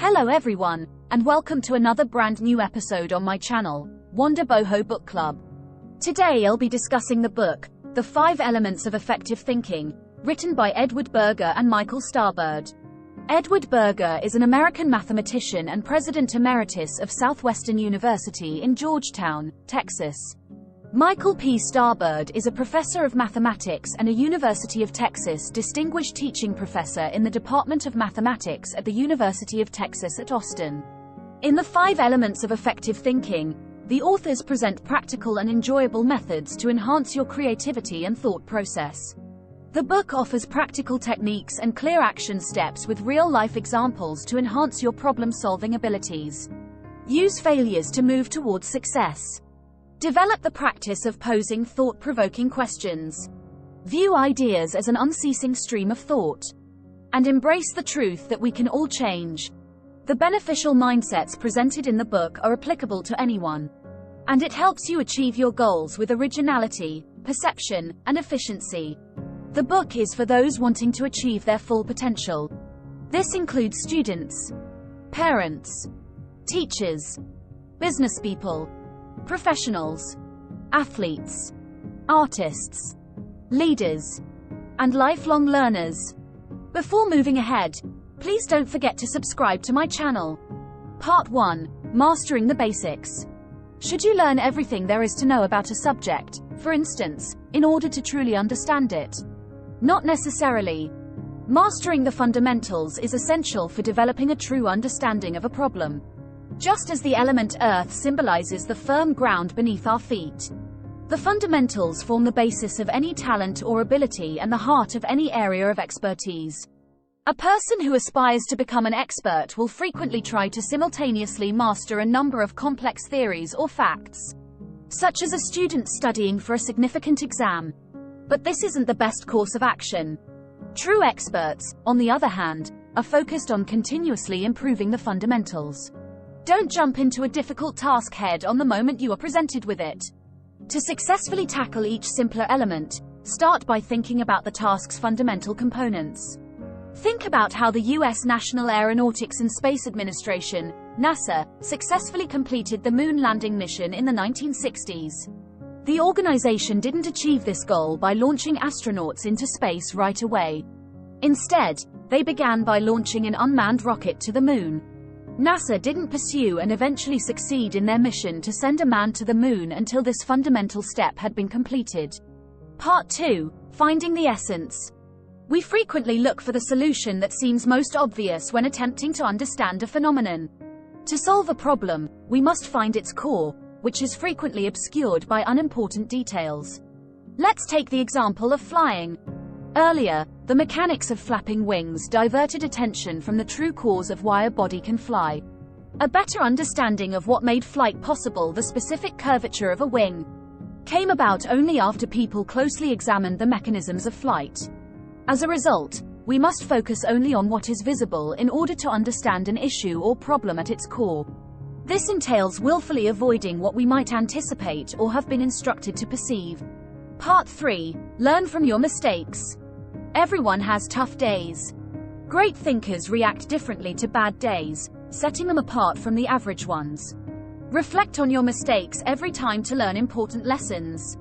Hello everyone, and welcome to another brand new episode on my channel, Boho Book Club. Today I'll be discussing the book, The 5 Elements of Effective Thinking, written by Edward Berger and Michael Starbird. Edward Berger is an American mathematician and President Emeritus of Southwestern University in Georgetown, Texas. Michael P. Starbird is a professor of mathematics and a University of Texas Distinguished Teaching Professor in the Department of Mathematics at the University of Texas at Austin. In The 5 Elements of Effective Thinking, the authors present practical and enjoyable methods to enhance your creativity and thought process. The book offers practical techniques and clear action steps with real-life examples to enhance your problem-solving abilities. Use failures to move towards success. Develop the practice of posing thought-provoking questions. View ideas as an unceasing stream of thought. And embrace the truth that we can all change. The beneficial mindsets presented in the book are applicable to anyone. And it helps you achieve your goals with originality, perception, and efficiency. The book is for those wanting to achieve their full potential. This includes students, parents, teachers, businesspeople, professionals, athletes, artists, leaders, and lifelong learners. Before moving ahead, please don't forget to subscribe to my channel. Part 1. Mastering the Basics. Should you learn everything there is to know about a subject, for instance, in order to truly understand it? Not necessarily. Mastering the fundamentals is essential for developing a true understanding of a problem. Just as the element Earth symbolizes the firm ground beneath our feet, the fundamentals form the basis of any talent or ability and the heart of any area of expertise. A person who aspires to become an expert will frequently try to simultaneously master a number of complex theories or facts, such as a student studying for a significant exam. But this isn't the best course of action. True experts, on the other hand, are focused on continuously improving the fundamentals. Don't jump into a difficult task head on the moment you are presented with it. To successfully tackle each simpler element, start by thinking about the task's fundamental components. Think about how the U.S. National Aeronautics and Space Administration, NASA, successfully completed the moon landing mission in the 1960s. The organization didn't achieve this goal by launching astronauts into space right away. Instead, they began by launching an unmanned rocket to the moon. NASA didn't pursue and eventually succeed in their mission to send a man to the moon until this fundamental step had been completed. Part 2. Finding the essence. We frequently look for the solution that seems most obvious when attempting to understand a phenomenon. To solve a problem, we must find its core, which is frequently obscured by unimportant details. Let's take the example of flying. Earlier, the mechanics of flapping wings diverted attention from the true cause of why a body can fly. A better understanding of what made flight possible, the specific curvature of a wing, came about only after people closely examined the mechanisms of flight. As a result, we must focus only on what is visible in order to understand an issue or problem at its core. This entails willfully avoiding what we might anticipate or have been instructed to perceive. Part 3. Learn from your mistakes. Everyone has tough days. Great thinkers react differently to bad days, setting them apart from the average ones. Reflect on your mistakes every time to learn important lessons.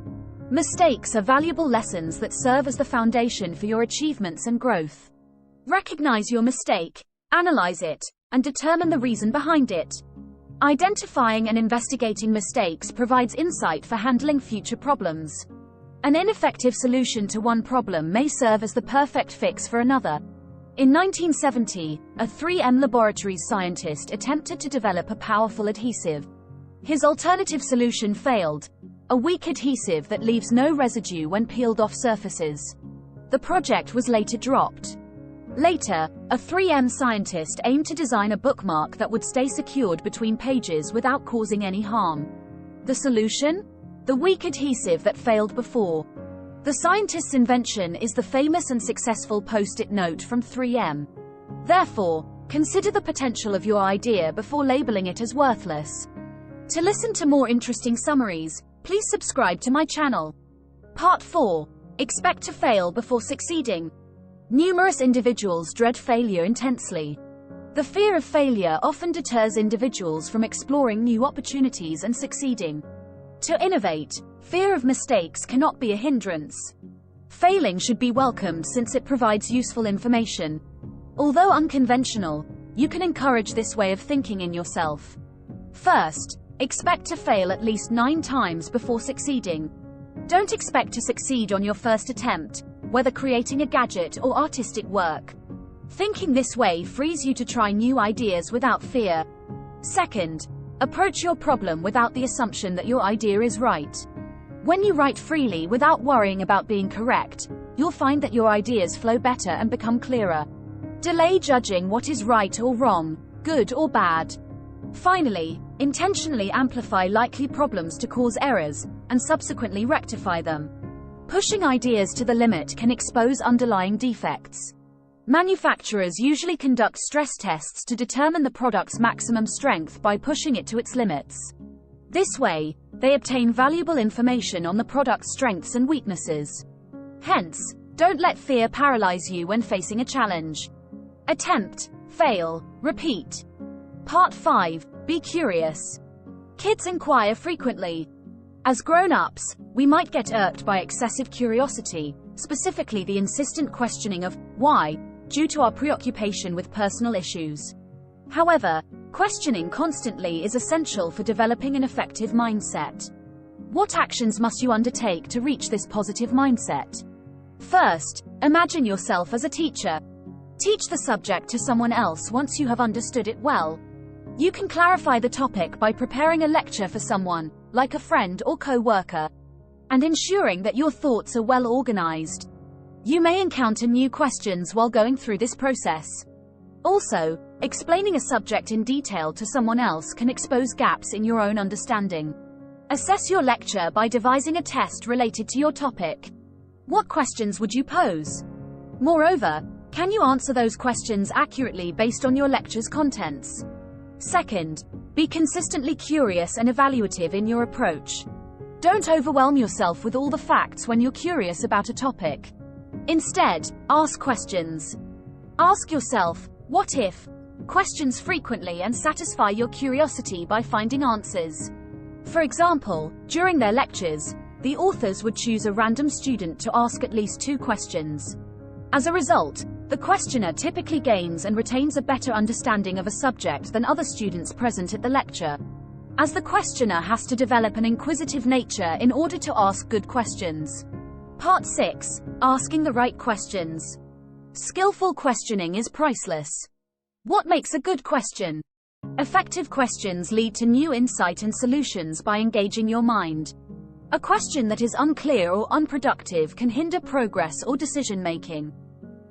Mistakes are valuable lessons that serve as the foundation for your achievements and growth. Recognize your mistake, analyze it, and determine the reason behind it. Identifying and investigating mistakes provides insight for handling future problems. An ineffective solution to one problem may serve as the perfect fix for another. In 1970, a 3M Laboratories scientist attempted to develop a powerful adhesive. His alternative solution failed, a weak adhesive that leaves no residue when peeled off surfaces. The project was later dropped. Later, a 3M scientist aimed to design a bookmark that would stay secured between pages without causing any harm. The solution? The weak adhesive that failed before. The scientist's invention is the famous and successful Post-it note from 3M. Therefore, consider the potential of your idea before labeling it as worthless. To listen to more interesting summaries, please subscribe to my channel. Part 4. Expect to fail before succeeding. Numerous individuals dread failure intensely. The fear of failure often deters individuals from exploring new opportunities and succeeding. To innovate, fear of mistakes cannot be a hindrance. Failing should be welcomed since it provides useful information. Although unconventional, you can encourage this way of thinking in yourself. First, expect to fail at least 9 times before succeeding. Don't expect to succeed on your first attempt, whether creating a gadget or artistic work. Thinking this way frees you to try new ideas without fear. Second, approach your problem without the assumption that your idea is right. When you write freely without worrying about being correct, you'll find that your ideas flow better and become clearer. Delay judging what is right or wrong, good or bad. Finally, intentionally amplify likely problems to cause errors, and subsequently rectify them. Pushing ideas to the limit can expose underlying defects. Manufacturers usually conduct stress tests to determine the product's maximum strength by pushing it to its limits. This way, they obtain valuable information on the product's strengths and weaknesses. Hence, don't let fear paralyze you when facing a challenge. Attempt, fail, repeat. Part 5. Be curious. Kids inquire frequently. As grown-ups, we might get irked by excessive curiosity, specifically the insistent questioning of why, due to our preoccupation with personal issues. However, questioning constantly is essential for developing an effective mindset. What actions must you undertake to reach this positive mindset? First, imagine yourself as a teacher. Teach the subject to someone else once you have understood it well. You can clarify the topic by preparing a lecture for someone, like a friend or co-worker, and ensuring that your thoughts are well organized. You may encounter new questions while going through this process. Also, explaining a subject in detail to someone else can expose gaps in your own understanding. Assess your lecture by devising a test related to your topic. What questions would you pose? Moreover, can you answer those questions accurately based on your lecture's contents? Second, be consistently curious and evaluative in your approach. Don't overwhelm yourself with all the facts when you're curious about a topic. Instead, ask questions. Ask yourself, what if? Questions frequently and satisfy your curiosity by finding answers. For example, during their lectures, the authors would choose a random student to ask at least 2 questions. As a result, the questioner typically gains and retains a better understanding of a subject than other students present at the lecture, as the questioner has to develop an inquisitive nature in order to ask good questions. Part 6. Asking the right questions. Skillful questioning is priceless. What makes a good question? Effective questions lead to new insight and solutions by engaging your mind. A question that is unclear or unproductive can hinder progress or decision-making.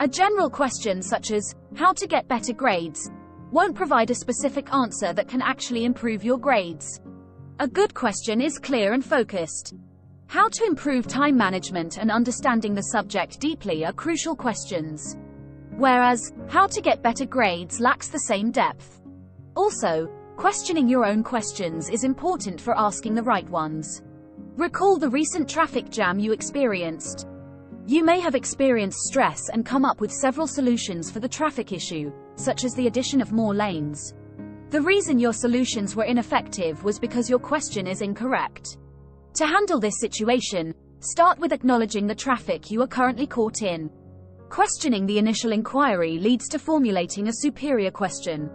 A general question such as, how to get better grades, won't provide a specific answer that can actually improve your grades. A good question is clear and focused. How to improve time management and understanding the subject deeply are crucial questions, whereas, how to get better grades lacks the same depth. Also, questioning your own questions is important for asking the right ones. Recall the recent traffic jam you experienced. You may have experienced stress and come up with several solutions for the traffic issue, such as the addition of more lanes. The reason your solutions were ineffective was because your question is incorrect. To handle this situation, start with acknowledging the traffic you are currently caught in. Questioning the initial inquiry leads to formulating a superior question.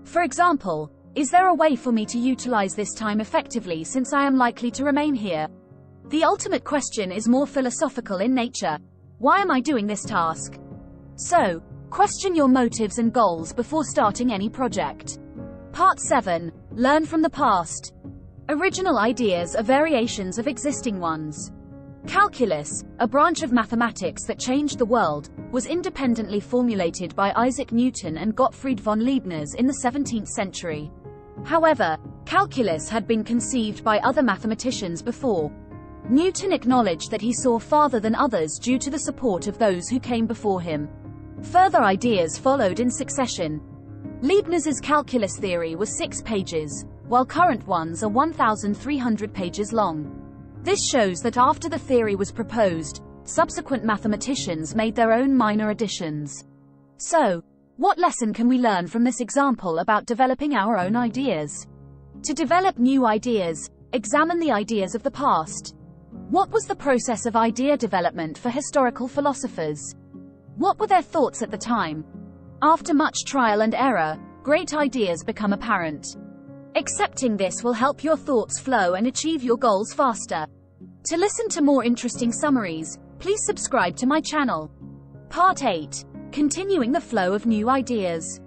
For example, is there a way for me to utilize this time effectively since I am likely to remain here? The ultimate question is more philosophical in nature. Why am I doing this task? So, question your motives and goals before starting any project. Part 7. Learn from the past. Original ideas are variations of existing ones. Calculus, a branch of mathematics that changed the world, was independently formulated by Isaac Newton and Gottfried von Leibniz in the 17th century. However, calculus had been conceived by other mathematicians before. Newton acknowledged that he saw farther than others due to the support of those who came before him. Further ideas followed in succession. Leibniz's calculus theory was 6 pages, while current ones are 1,300 pages long. This shows that after the theory was proposed, subsequent mathematicians made their own minor additions. So, What lesson can we learn from this example about developing our own ideas? To develop new ideas, examine the ideas of the past. What was the process of idea development for historical philosophers? What were their thoughts at the time? After much trial and error, great ideas become apparent. Accepting this will help your thoughts flow and achieve your goals faster. To listen to more interesting summaries, please subscribe to my channel. Part 8. Continuing the flow of new ideas.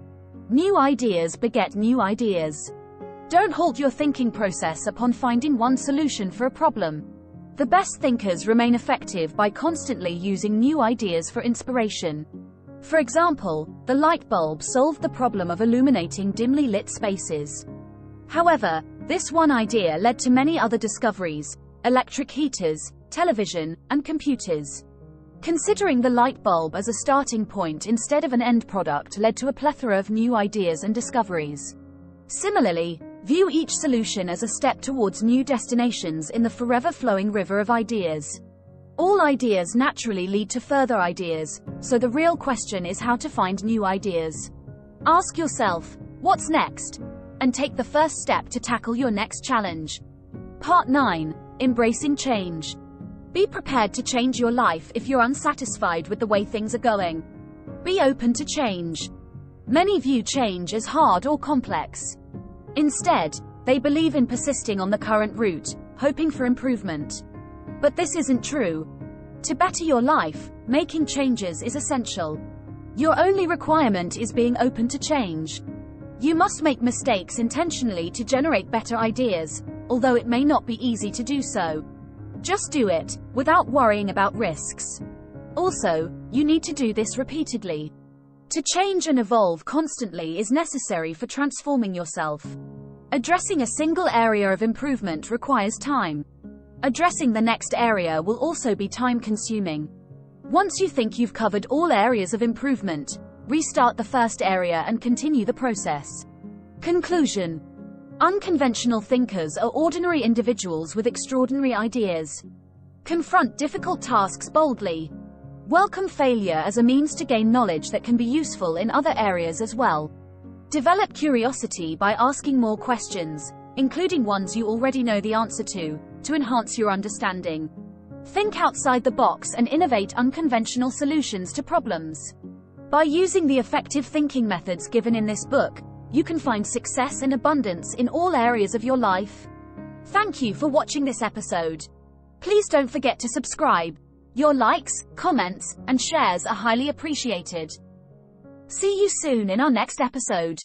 New ideas beget new ideas. Don't halt your thinking process upon finding one solution for a problem. The best thinkers remain effective by constantly using new ideas for inspiration. For example, the light bulb solved the problem of illuminating dimly lit spaces. However, this one idea led to many other discoveries: electric heaters, television, and computers. Considering the light bulb as a starting point instead of an end product led to a plethora of new ideas and discoveries. Similarly, view each solution as a step towards new destinations in the forever flowing river of ideas. All ideas naturally lead to further ideas, so the real question is how to find new ideas. Ask yourself, what's next? And take the first step to tackle your next challenge. Part 9. Embracing change. Be prepared to change your life if you're unsatisfied with the way things are going. Be open to change. Many view change as hard or complex. Instead, they believe in persisting on the current route, hoping for improvement. But this isn't true. To better your life, making changes is essential. Your only requirement is being open to change. You must make mistakes intentionally to generate better ideas, although it may not be easy to do so. Just do it, without worrying about risks. Also, you need to do this repeatedly. To change and evolve constantly is necessary for transforming yourself. Addressing a single area of improvement requires time. Addressing the next area will also be time-consuming. Once you think you've covered all areas of improvement, restart the first area and continue the process. Conclusion. Unconventional thinkers are ordinary individuals with extraordinary ideas. Confront difficult tasks boldly. Welcome failure as a means to gain knowledge that can be useful in other areas as well. Develop curiosity by asking more questions, including ones you already know the answer to enhance your understanding. Think outside the box and innovate unconventional solutions to problems. By using the effective thinking methods given in this book, you can find success and abundance in all areas of your life. Thank you for watching this episode. Please don't forget to subscribe. Your likes, comments, and shares are highly appreciated. See you soon in our next episode.